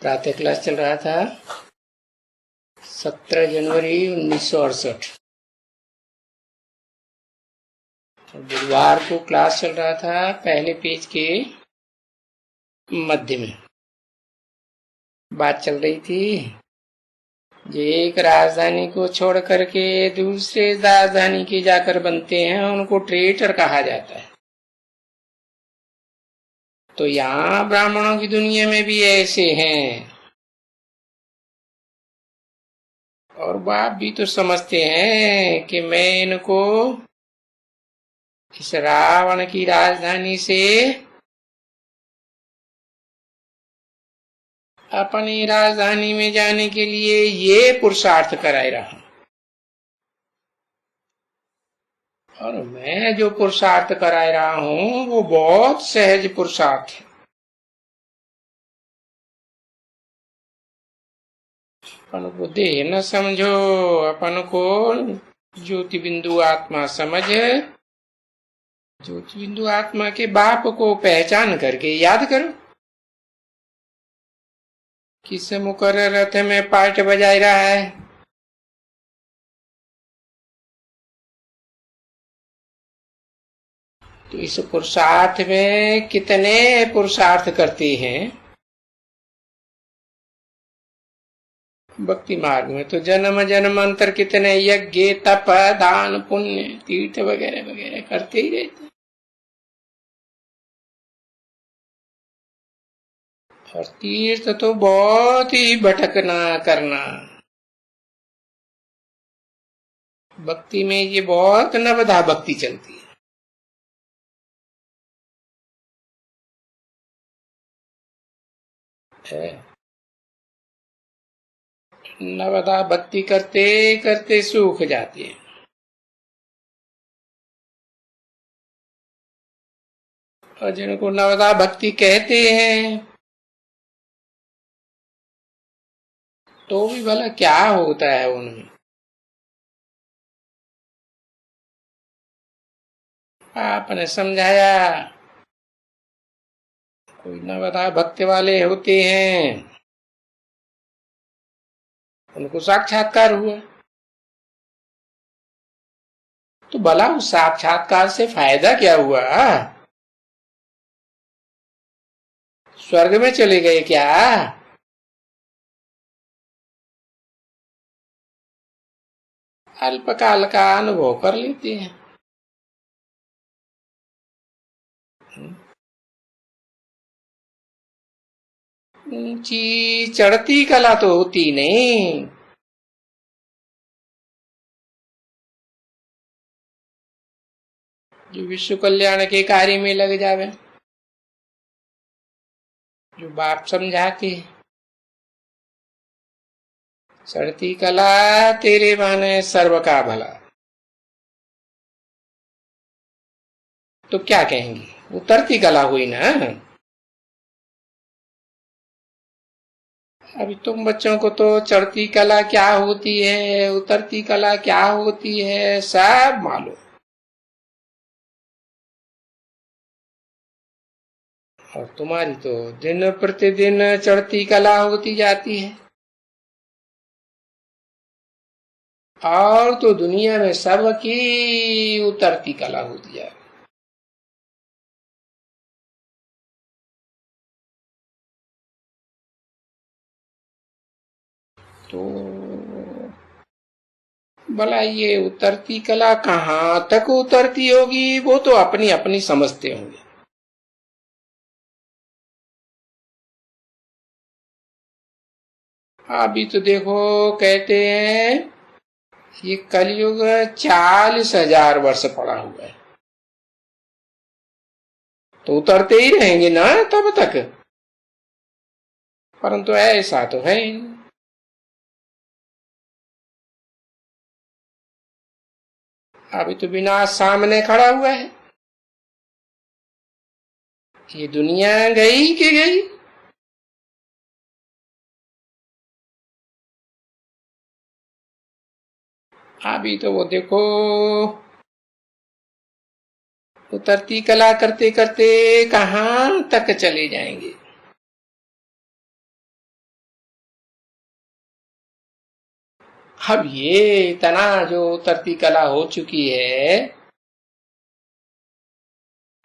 प्रातः क्लास चल रहा था 17 जनवरी 1968। बुधवार को क्लास चल रहा था पहले पेज के मध्य में। बात चल रही थी जो एक राजधानी को छोड़ करके दूसरे राजधानी के जाकर बनते हैं उनको ट्रेटर कहा जाता है। तो यहाँ ब्राह्मणों की दुनिया में भी ऐसे हैं, और बाप भी तो समझते हैं कि मैं इनको इस रावण की राजधानी से अपनी राजधानी में जाने के लिए ये पुरुषार्थ कराए रहा, और मैं जो पुरुषार्थ कराए रहा हूं वो बहुत सहज पुरुषार्थ है। अपन को देह न समझो, अपन को ज्योति बिंदु आत्मा समझ, ज्योति बिंदु आत्मा के बाप को पहचान करके याद करो। किस मुकर रथ में पार्ट बजाय रहा है, तो इस पुरुषार्थ में कितने पुरुषार्थ करते हैं। भक्ति मार्ग में तो जन्म जन्मांतर कितने यज्ञ तप दान पुण्य तीर्थ वगैरह वगैरह करते ही रहते। और तीर्थ तो बहुत ही भटकना करना, भक्ति में ये बहुत नवधा भक्ति चलती है। नवधा भक्ति करते करते सूख जाती है। और जिनको नवधा भक्ति कहते हैं तो भी भला क्या होता है उनमें। आपने समझाया कोई नवधा भक्ति वाले होते हैं, उनको साक्षात्कार हुआ, तो भला उस साक्षात्कार से फायदा क्या हुआ? स्वर्ग में चले गए क्या? अल्पकाल का अनुभव कर लेते हैं। ऊंची चढ़ती कला तो होती नहीं, जो विश्व कल्याण के कार्य में लग जावे, जो बाप समझाते। चढ़ती कला तेरे माने सर्व का भला, तो क्या कहेंगे? उतरती कला हुई ना। अभी तुम बच्चों को तो चढ़ती कला क्या होती है, उतरती कला क्या होती है, सब मालूम। और तुम्हारी तो दिन प्रतिदिन चढ़ती कला होती जाती है, और तो दुनिया में सबकी उतरती कला होती जाती। तो भला ये उतरती कला कहाँ तक उतरती होगी, वो तो अपनी अपनी समझते होंगे। अभी तो देखो कहते हैं ये कलयुग 40,000 वर्ष पड़ा हुआ है, तो उतरते ही रहेंगे ना तब तक। परंतु ऐसा तो है ही। अभी तो विनाश सामने खड़ा हुआ है। ये दुनिया गई कि गई? अभी तो वो देखो उतरती कला करते करते कहां तक चले जाएंगे। अब ये इतना जो उतरती कला हो चुकी है,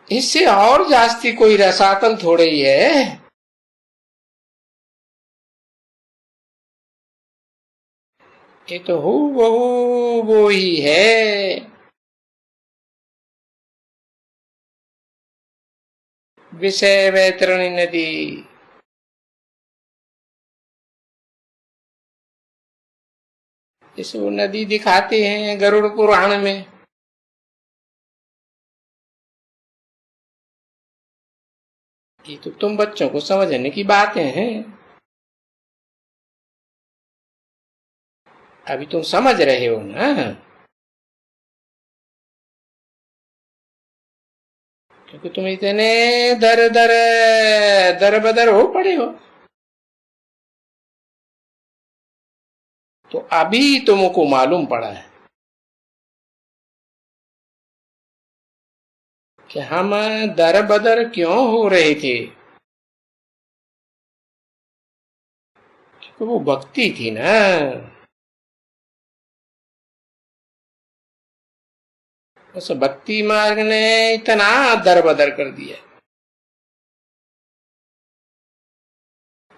इससे और जास्ती कोई रसातल थोड़े ही है। ये तो हूबहू वो ही है। विषय वैतरणी नदी। इसको नदी दिखाते हैं गरुड़ पुराण में। ये तो तुम बच्चों को समझने की बातें हैं। अभी तुम समझ रहे हो ना, क्योंकि तुम इतने दर दर दर बदर हो पड़े हो। तो अभी तुमको मालूम पड़ा है कि हम दर बदर क्यों हो रहे थे। क्योंकि वो भक्ति थी ना। उस भक्ति मार्ग ने इतना दर बदर कर दिया।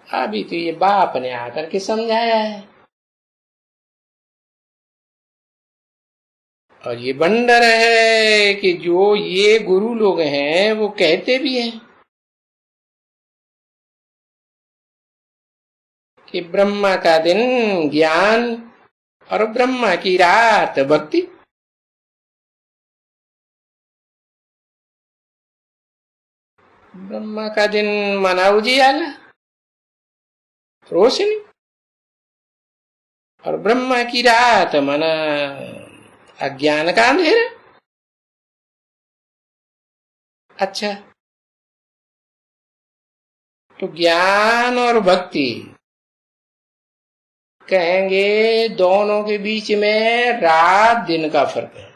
अभी तो ये बाप ने आकर के समझाया है। और ये बंडर है कि जो ये गुरु लोग हैं वो कहते भी हैं कि ब्रह्मा का दिन ज्ञान और ब्रह्मा की रात भक्ति। ब्रह्मा का दिन मना उजियाला रोशनी, और ब्रह्मा की रात मना अज्ञान का अंधेरा। अच्छा, तो ज्ञान और भक्ति कहेंगे दोनों के बीच में रात दिन का फर्क है।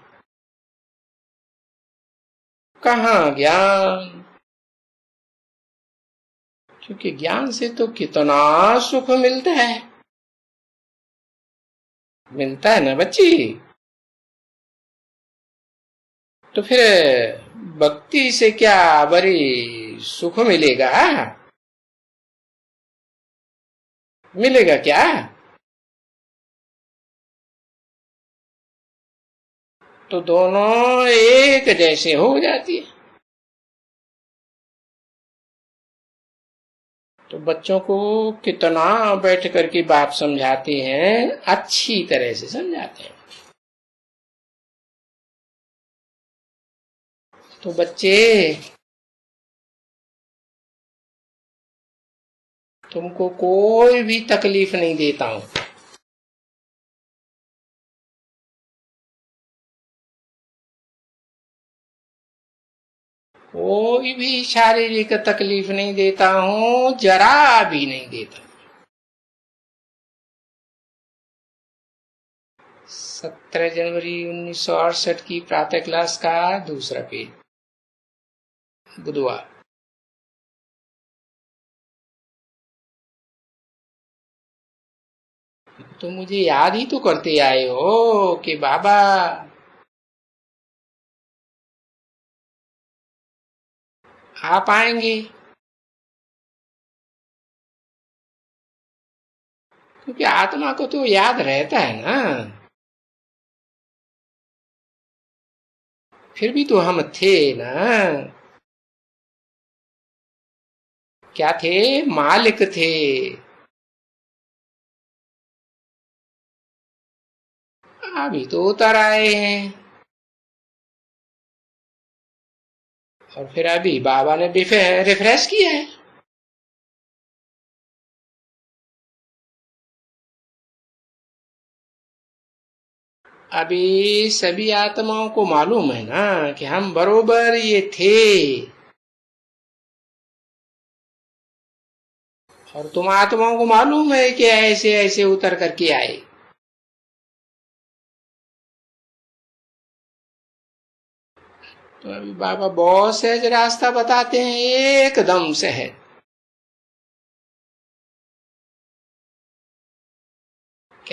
कहाँ ज्ञान? क्योंकि ज्ञान से तो कितना सुख मिलता है। मिलता है ना बच्ची। तो फिर भक्ति से क्या बड़ी सुख मिलेगा? मिलेगा क्या? तो दोनों एक जैसे हो जाती है। तो बच्चों को कितना बैठ करके बाप समझाते हैं, अच्छी तरह से समझाते हैं। तो बच्चे, तुमको कोई भी तकलीफ नहीं देता हूं। कोई भी शारीरिक तकलीफ नहीं देता हूं, जरा भी नहीं देता। 17 जनवरी 1968 की प्रातः क्लास का दूसरा पेज, बुधवार। तो मुझे याद ही तो करते आए हो कि बाबा आप आएंगे, क्योंकि आत्मा को तो याद रहता है ना। फिर भी तो हम थे ना। क्या थे? मालिक थे। अभी तो उतर आए हैं। और फिर अभी बाबा ने रिफ्रेश किया है। अभी सभी आत्माओं को मालूम है ना कि हम बरोबर ये थे। और तुम आत्माओं को मालूम है कि ऐसे ऐसे उतर करके आए। तो अभी बाबा बहुत सहज रास्ता बताते हैं, एकदम सहज।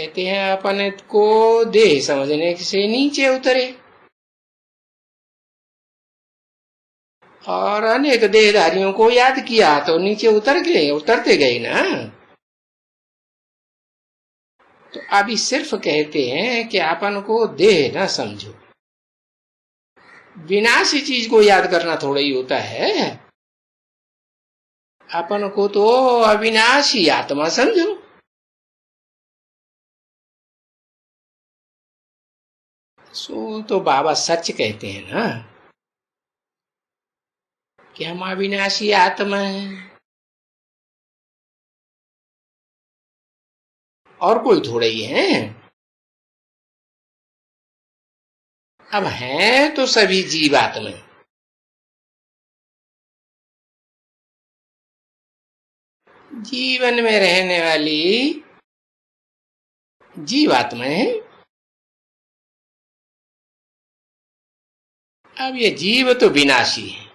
कहते हैं अपन को देह समझने से नीचे उतरे, और अनेक देहधारियों को याद किया तो नीचे उतरते गए ना। तो अभी सिर्फ कहते हैं कि अपन को देह ना समझो। विनाशी चीज को याद करना थोड़ा ही होता है। अपन को तो अविनाशी आत्मा समझो। सो तो बाबा सच कहते हैं ना कि हम अविनाशी आत्मा हैं, और कोई थोड़े ही हैं। अब हैं तो सभी जीवात्मा। जीवन में रहने वाली जीवात्मा है। अब ये जीव तो विनाशी है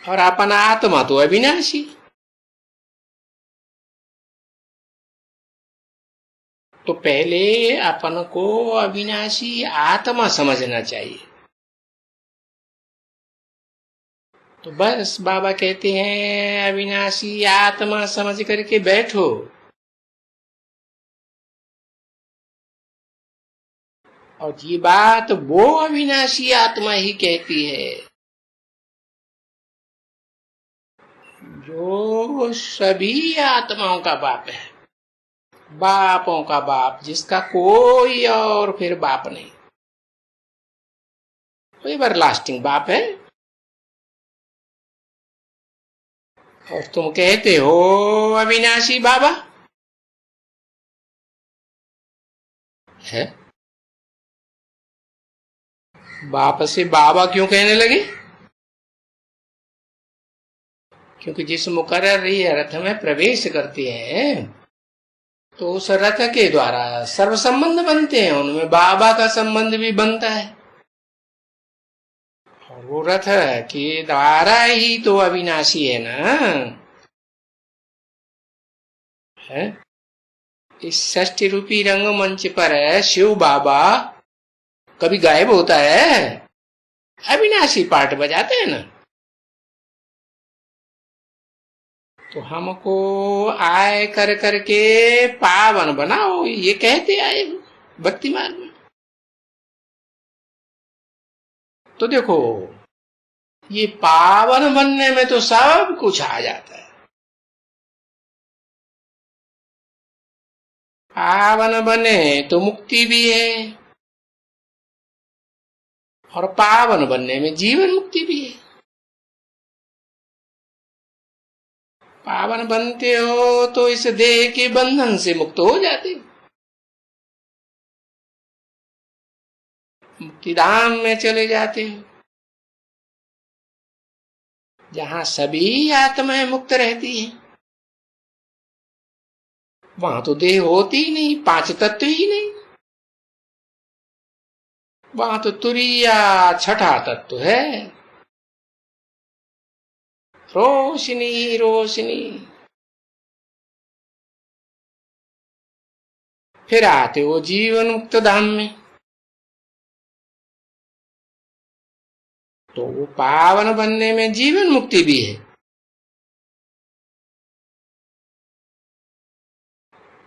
और अपन आत्मा तो अविनाशी। तो पहले अपन को अविनाशी आत्मा समझना चाहिए। तो बस बाबा कहते हैं अविनाशी आत्मा समझ करके बैठो। और ये बात वो अविनाशी आत्मा ही कहती है जो सभी आत्माओं का बाप है, बापों का बाप, जिसका कोई और फिर बाप नहीं, वो एवरलास्टिंग बाप है। और तुम कहते हो अविनाशी बाबा है। बाप से बाबा क्यों कहने लगे? क्योंकि जिस मुकर्रर रथ में प्रवेश करते हैं तो उस रथ के द्वारा सर्व संबंध बनते हैं, उनमें बाबा का संबंध भी बनता है। और वो रथ के द्वारा ही तो अविनाशी है ना। है इस षष्ठी रूपी रंगमंच पर शिव बाबा कभी गायब होता है? अविनाशी पार्ट बजाते हैं ना। तो हमको आय कर करके पावन बनाओ, ये कहते आए भक्ति मार्ग में। तो देखो ये पावन बनने में तो सब कुछ आ जाता है। पावन बने तो मुक्ति भी है, और पावन बनने में जीवन मुक्ति भी है। पावन बनते हो तो इस देह के बंधन से मुक्त हो जाते हो, मुक्तिधाम में चले जाते हो, जहां सभी आत्माएं मुक्त रहती हैं। वहां तो देह होती ही नहीं, पांच तत्व ही नहीं। वहां तो तुरिया छठा तत्व है, रोशनी रोशनी। फिर आते हो जीवन मुक्त धाम में। तो वो पावन बनने में जीवन मुक्ति भी है।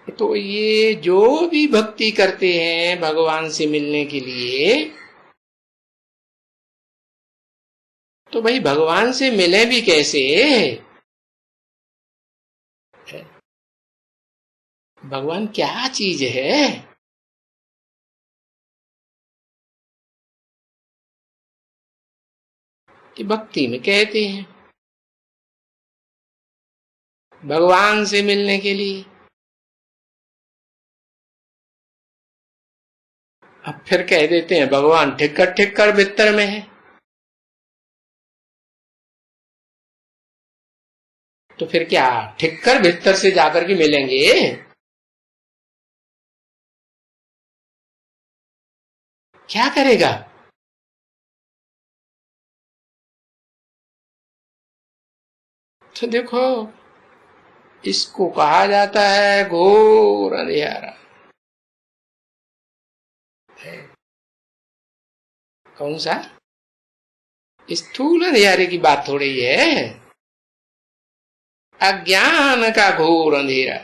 तो ये जो भी भक्ति करते हैं भगवान से मिलने के लिए, तो भाई भगवान से मिले भी कैसे? भगवान क्या चीज है? कि भक्ति में कहते हैं भगवान से मिलने के लिए। अब फिर कह देते हैं भगवान ठिक्कर भीतर में है। तो फिर क्या ठिक्कर भीतर से जाकर के मिलेंगे? क्या करेगा? तो देखो इसको कहा जाता है घोर अंधेरा। कौन सा? स्थूल अंधेरे की बात थोड़ी है, अज्ञान का घोर अंधेरा।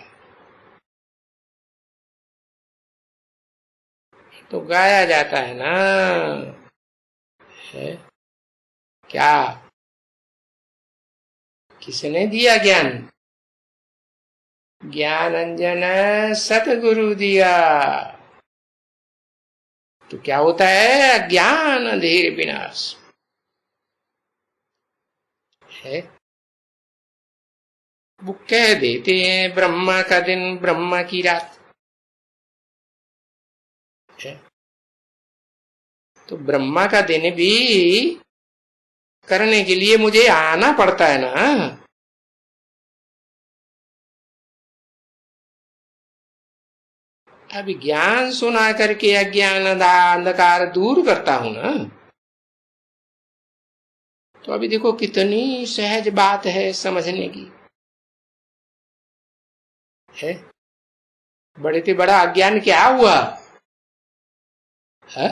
तो गाया जाता है ना, है? क्या? किसने दिया ज्ञान? ज्ञान अंजन सतगुरु दिया। तो क्या होता है? अज्ञान अंधेर विनाश है। वो कह देते हैं ब्रह्मा का दिन ब्रह्मा की रात है। तो ब्रह्मा का दिन भी करने के लिए मुझे आना पड़ता है ना। अभी ज्ञान सुना करके अज्ञान अंधकार दूर करता हूं ना। तो अभी देखो कितनी सहज बात है समझने की, है? बड़े से बड़ा अज्ञान क्या हुआ है?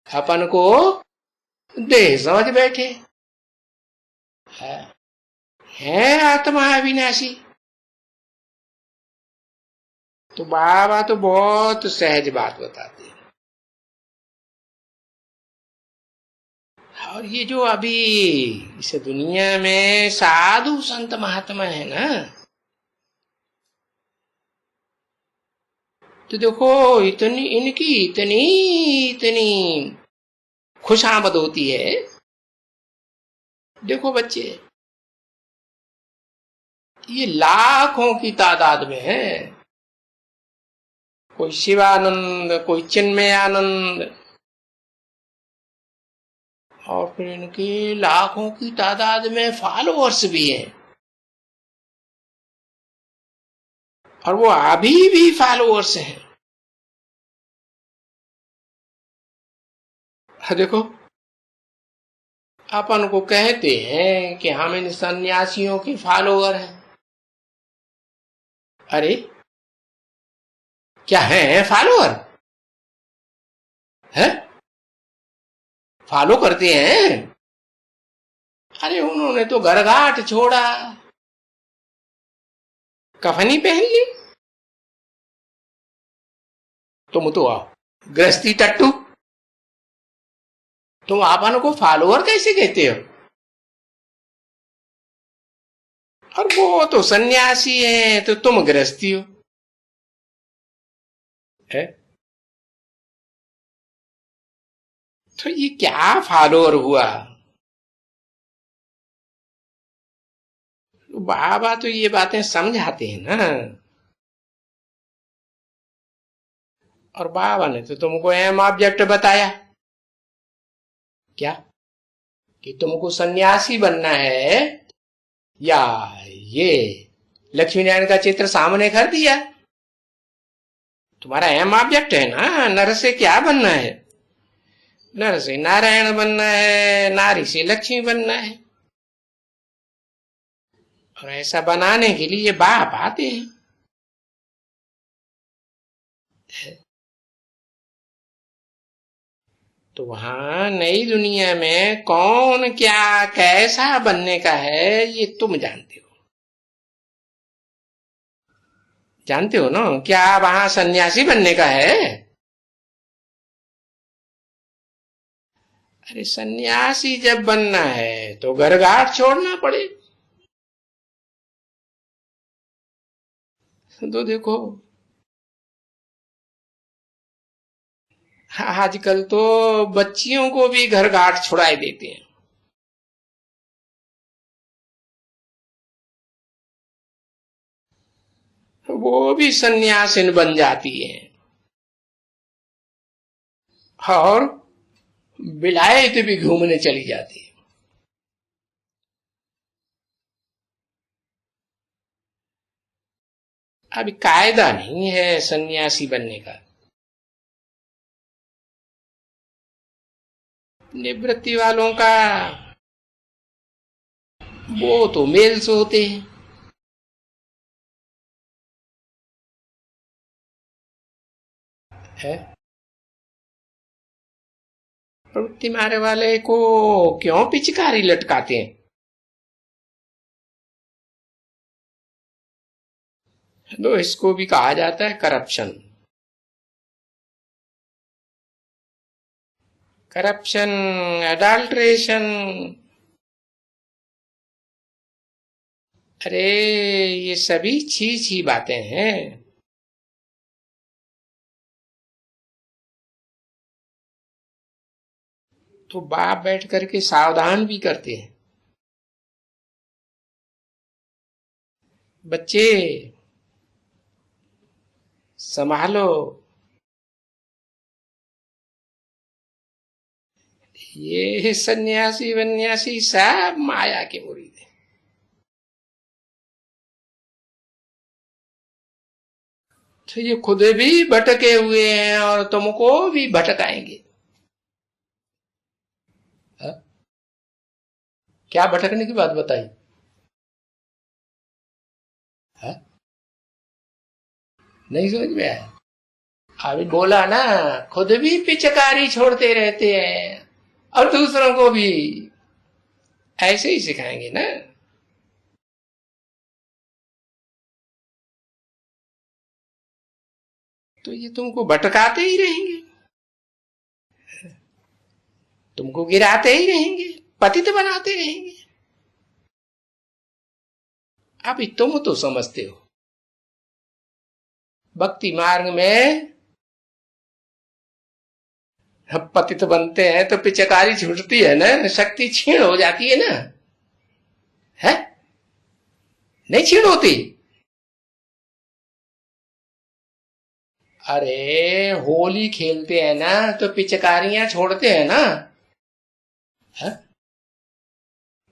अपन को देह समझ बैठे है आत्मा अविनाशी। तो बाबा तो बहुत सहज बात बताते हैं। और ये जो अभी इस दुनिया में साधु संत महात्मा है ना, तो देखो इतनी इनकी इतनी इतनी खुशामद होती है। देखो बच्चे, ये लाखों की तादाद में है। कोई शिवानंद, कोई चिन्मय आनंद, और फिर इनके लाखों की तादाद में फॉलोअर्स भी हैं। और वो अभी भी फॉलोअर्स हैं। देखो अपन को कहते हैं कि हम इन सन्यासियों के फॉलोअर हैं। अरे क्या है फॉलोअर? है फॉलो करते हैं? अरे उन्होंने तो घरघाट छोड़ा, कफनी पहन ली। तुम तो आओ गृहस्थी टट्टू, तुम अपन को फॉलोअर कैसे कहते हो? और वो तो सन्यासी है तो तुम गृहस्थी हो, है? तो ये क्या फॉलोअर हुआ? बाबा तो ये बातें समझाते हैं ना। और बाबा ने तो तुमको एम ऑब्जेक्ट बताया क्या, कि तुमको सन्यासी बनना है, या ये लक्ष्मी नारायण का चित्र सामने कर दिया। तुम्हारा एम ऑब्जेक्ट है ना, नर से क्या बनना है? नर से नारायण बनना है, नारी से लक्ष्मी बनना है। और ऐसा बनाने के लिए बाप आते हैं। तो वहां नई दुनिया में कौन क्या कैसा बनने का है ये तुम जानते हो। जानते हो ना, क्या वहां सन्यासी बनने का है? अरे सन्यासी जब बनना है तो घर घाट छोड़ना पड़े। तो देखो आजकल तो बच्चियों को भी घर घाट छुड़ाए देते हैं। वो भी सन्यासिन बन जाती है और विलायत भी घूमने चली जाती है। अभी कायदा नहीं है सन्यासी बनने का। निवृत्ति वालों का वो तो मेल्स होते हैं। है। प्रवृत्ति मारने वाले को क्यों पिचकारी लटकाते हैं? तो इसको भी कहा जाता है करप्शन। Corruption, adulteration. अरे ये सभी छी बातें हैं। तो बाप बैठ करके सावधान भी करते हैं, बच्चे संभालो, ये सन्यासी वन्यासी सब माया के मुरीद हैं। तो ये खुद भी भटके हुए हैं और तुमको भी भटकाएंगे। हा? क्या भटकने की बात बताई? हा? नहीं समझ में आया? अभी बोला ना, खुद भी पिचकारी छोड़ते रहते हैं और दूसरों को भी ऐसे ही सिखाएंगे ना। तो ये तुमको भटकाते ही रहेंगे, तुमको गिराते ही रहेंगे, पतित बनाते रहेंगे। अभी तुम तो समझते हो भक्ति मार्ग में पतित बनते हैं तो पिचकारी छूटती है ना, शक्ति क्षीण हो जाती है ना। है नहीं क्षीण होती? अरे होली खेलते हैं ना तो पिचकारियां छोड़ते हैं ना। है?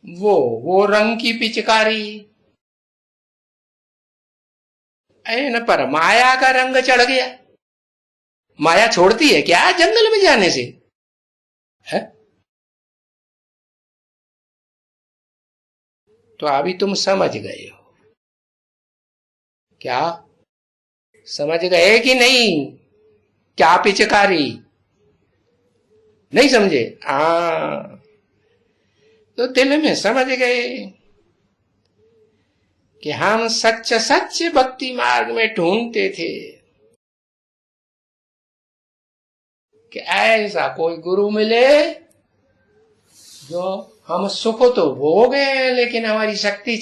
वो रंग की पिचकारी है ना, पर माया का रंग चढ़ गया। माया छोड़ती है क्या जंगल में जाने से? है? तो अभी तुम समझ गए हो क्या? समझ गए कि नहीं? क्या पिचकारी? नहीं समझे? तो दिल में समझ गए कि हम सच्च सच्च भक्ति मार्ग में ढूंढते थे कि ऐसा कोई गुरु मिले जो हम सुख तो भोगे लेकिन हमारी शक्ति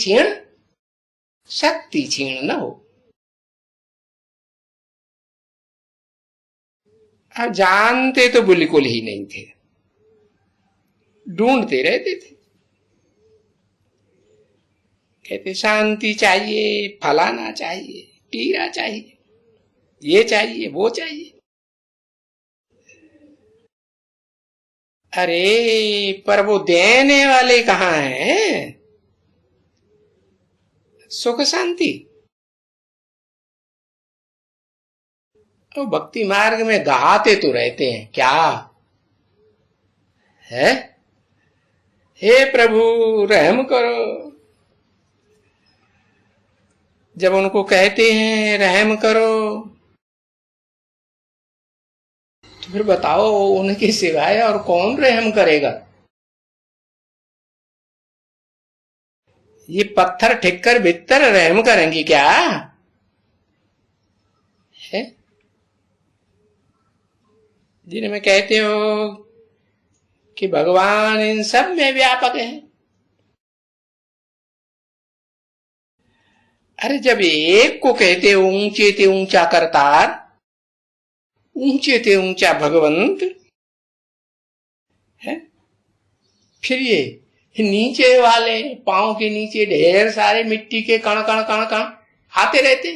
क्षीण न हो। अब जानते तो बिल्कुल ही नहीं थे, ढूंढते रहते थे। कहते शांति चाहिए, फलाना चाहिए, टीरा चाहिए, ये चाहिए, वो चाहिए। अरे पर वो देने वाले कहाँ हैं? सुख शांति। तो भक्ति मार्ग में गाते तो रहते हैं क्या है? हे प्रभु रहम करो। जब उनको कहते हैं रहम करो तो फिर बताओ उनके सिवाय और कौन रहम करेगा? ये पत्थर ठिक्कर भित्तर रहम करेंगे क्या है? जिनमें कहते हो कि भगवान इन सब में व्यापक है। अरे जब एक को कहते हो ऊंचे ते ऊंचा करतार, ऊंचे ते ऊंचा भगवंत है, फिर ये नीचे वाले पांव के नीचे ढेर सारे मिट्टी के कण कण कण कण आते रहते,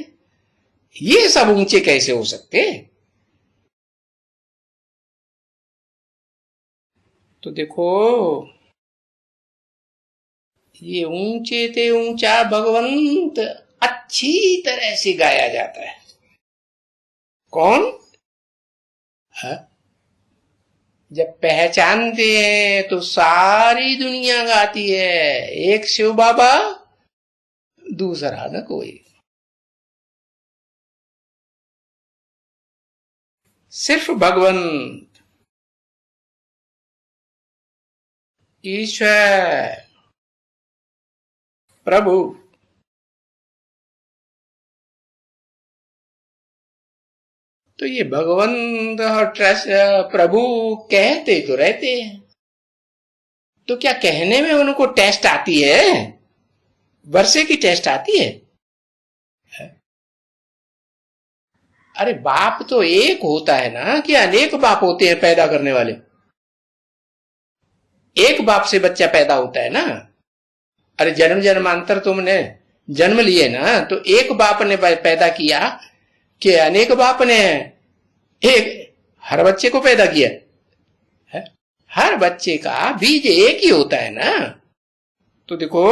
ये सब ऊंचे कैसे हो सकते? तो देखो ये ऊंचे ते ऊंचा भगवंत अच्छी तरह से गाया जाता है। कौन है? जब पहचानते हैं तो सारी दुनिया गाती है, एक शिव बाबा दूसरा न कोई। सिर्फ भगवंत, ईश्वर, प्रभु। तो ये भगवंत और ट्रस्ट प्रभु कहते तो रहते हैं, तो क्या कहने में उनको टेस्ट आती है? वर्षे की टेस्ट आती है? अरे बाप तो एक होता है ना, कि अनेक बाप होते हैं पैदा करने वाले? एक बाप से बच्चा पैदा होता है ना। अरे जन्म जन्मांतर तुमने जन्म लिए ना, तो एक बाप ने पैदा किया कि अनेक बाप ने एक हर बच्चे को पैदा किया है? हर बच्चे का बीज एक ही होता है ना। तो देखो,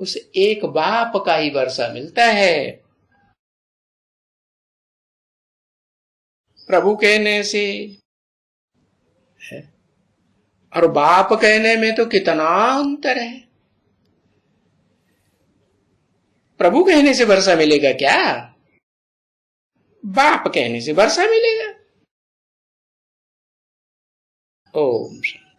उस एक बाप का ही वर्षा मिलता है। प्रभु कहने से है, और बाप कहने में तो कितना अंतर है। प्रभु कहने से वर्षा मिलेगा क्या? बाप कहने से वर्षा मिलेगा। ओम शांति।